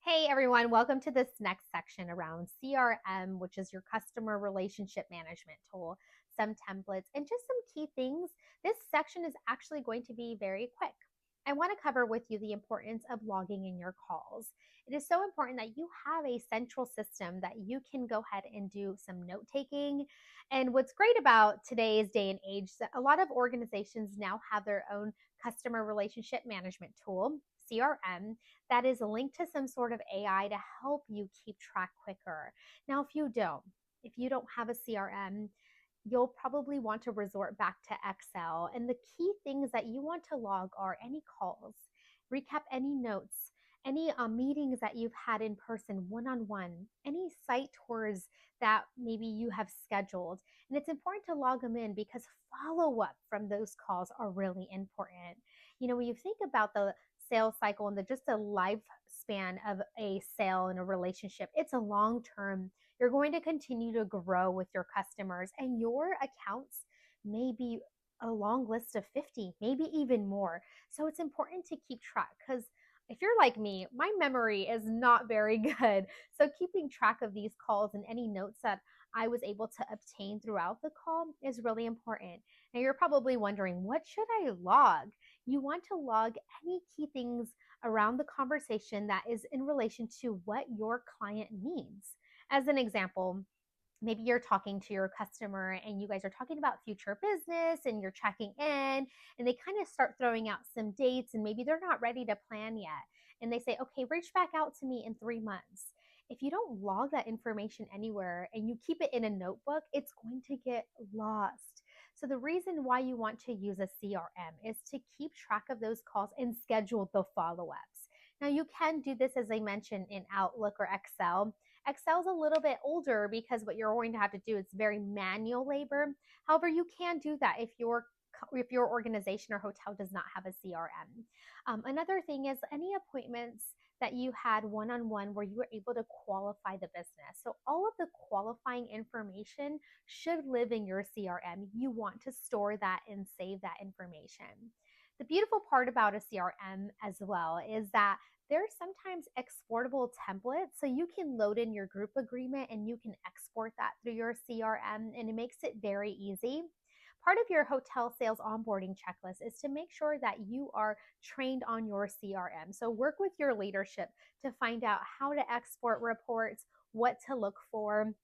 Hey everyone, welcome to this next section around CRM, which is your customer relationship management tool, some templates, and just some key things. This section is actually going to be very quick. I want to cover with you the importance of logging in your calls. It is so important that you have a central system that you can go ahead and do some note taking. And what's great about today's day and age is that a lot of organizations now have their own customer relationship management tool, CRM, that is linked to some sort of AI to help you keep track quicker. Now, if you don't have a CRM, you'll probably want to resort back to Excel. And the key things that you want to log are any calls, recap any notes, any meetings that you've had in person, one-on-one, any site tours that maybe you have scheduled. And it's important to log them in because follow-up from those calls are really important. When you think about the sales cycle and just a lifespan of a sale and a relationship, it's a long term. You're going to continue to grow with your customers, and your accounts may be a long list of 50, maybe even more. So it's important to keep track because if you're like me, my memory is not very good. So keeping track of these calls and any notes that I was able to obtain throughout the call is really important. Now you're probably wondering, what should I log? You want to log any key things around the conversation that is in relation to what your client needs. As an example, maybe you're talking to your customer and you guys are talking about future business and you're checking in, and they kind of start throwing out some dates and maybe they're not ready to plan yet. And they say, okay, reach back out to me in 3 months. If you don't log that information anywhere and you keep it in a notebook, it's going to get lost. So the reason why you want to use a CRM is to keep track of those calls and schedule the follow-ups. Now you can do this, as I mentioned, in Outlook or Excel. Excel's a little bit older because what you're going to have to do is very manual labor. However, you can do that if your organization or hotel does not have a CRM. Another thing is any appointments that you had one-on-one where you were able to qualify the business. So all of the qualifying information should live in your CRM. You want to store that and save that information. The beautiful part about a CRM as well is that there's sometimes exportable templates, so you can load in your group agreement and you can export that through your CRM, and it makes it very easy. Part of your hotel sales onboarding checklist is to make sure that you are trained on your CRM. So work with your leadership to find out how to export reports, what to look for.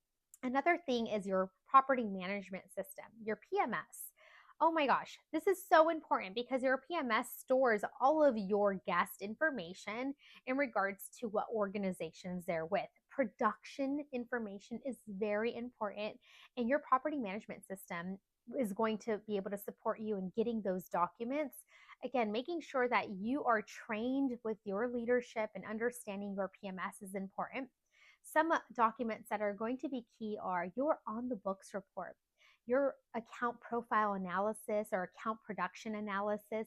Another thing is your property management system, your PMS. Oh my gosh, this is so important because your PMS stores all of your guest information in regards to what organizations they're with. Production information is very important, and your property management system is going to be able to support you in getting those documents. Again, making sure that you are trained with your leadership and understanding your PMS is important. Some documents that are going to be key are your on the books report, your account profile analysis or account production analysis,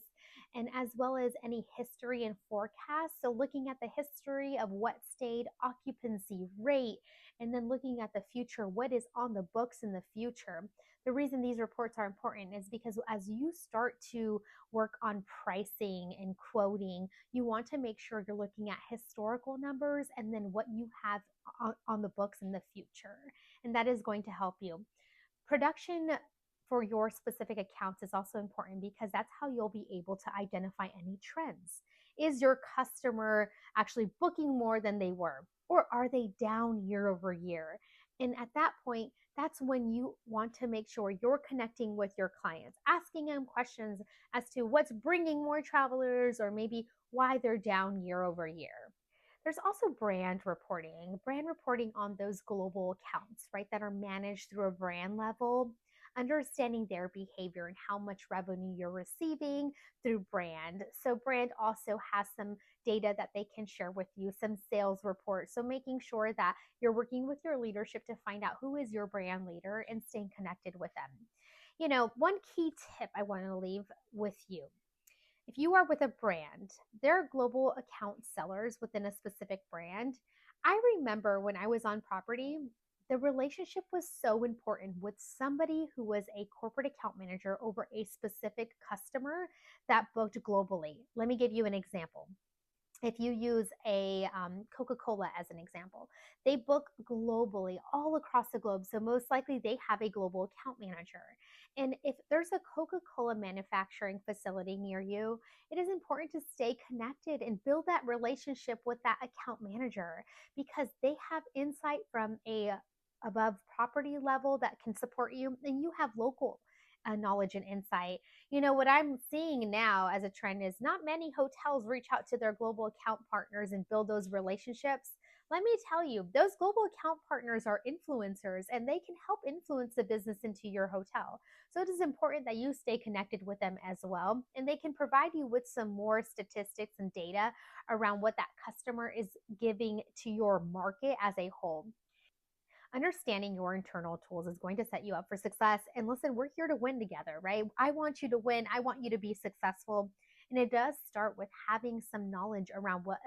and as well as any history and forecast. So looking at the history of what stayed, occupancy rate, and then looking at the future, what is on the books in the future. The reason these reports are important is because as you start to work on pricing and quoting, you want to make sure you're looking at historical numbers and then what you have on the books in the future. And that is going to help you. Production for your specific accounts is also important because that's how you'll be able to identify any trends. Is your customer actually booking more than they were, or are they down year over year? And at that point, that's when you want to make sure you're connecting with your clients, asking them questions as to what's bringing more travelers or maybe why they're down year over year. There's also brand reporting on those global accounts, right, that are managed through a brand level, understanding their behavior and how much revenue you're receiving through brand. So brand also has some data that they can share with you, some sales reports. So making sure that you're working with your leadership to find out who is your brand leader and staying connected with them. One key tip I want to leave with you: if you are with a brand, they're global account sellers within a specific brand. I remember when I was on property, the relationship was so important with somebody who was a corporate account manager over a specific customer that booked globally. Let me give you an example. If you use a Coca-Cola as an example, they book globally, all across the globe. So most likely they have a global account manager. And if there's a Coca-Cola manufacturing facility near you, it is important to stay connected and build that relationship with that account manager, because they have insight from a above property level that can support you, and you have local knowledge and insight. What I'm seeing now as a trend is not many hotels reach out to their global account partners and build those relationships. Let me tell you, those global account partners are influencers, and they can help influence the business into your hotel. So it is important that you stay connected with them as well. And they can provide you with some more statistics and data around what that customer is giving to your market as a whole. Understanding your internal tools is going to set you up for success. And listen, we're here to win together, right? I want you to win. I want you to be successful. And it does start with having some knowledge around what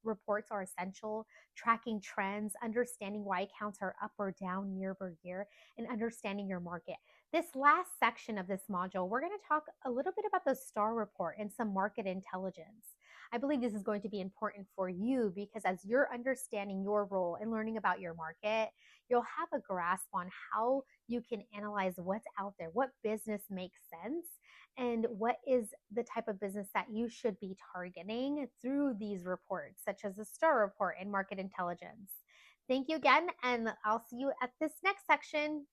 reports are essential, tracking trends, understanding why accounts are up or down year over year, and understanding your market. This last section of this module, we're going to talk a little bit about the STAR report and some market intelligence. I believe this is going to be important for you because as you're understanding your role and learning about your market, you'll have a grasp on how you can analyze what's out there, what business makes sense, and what is the type of business that you should be targeting through these reports, such as the STAR report and market intelligence. Thank you again, and I'll see you at this next section.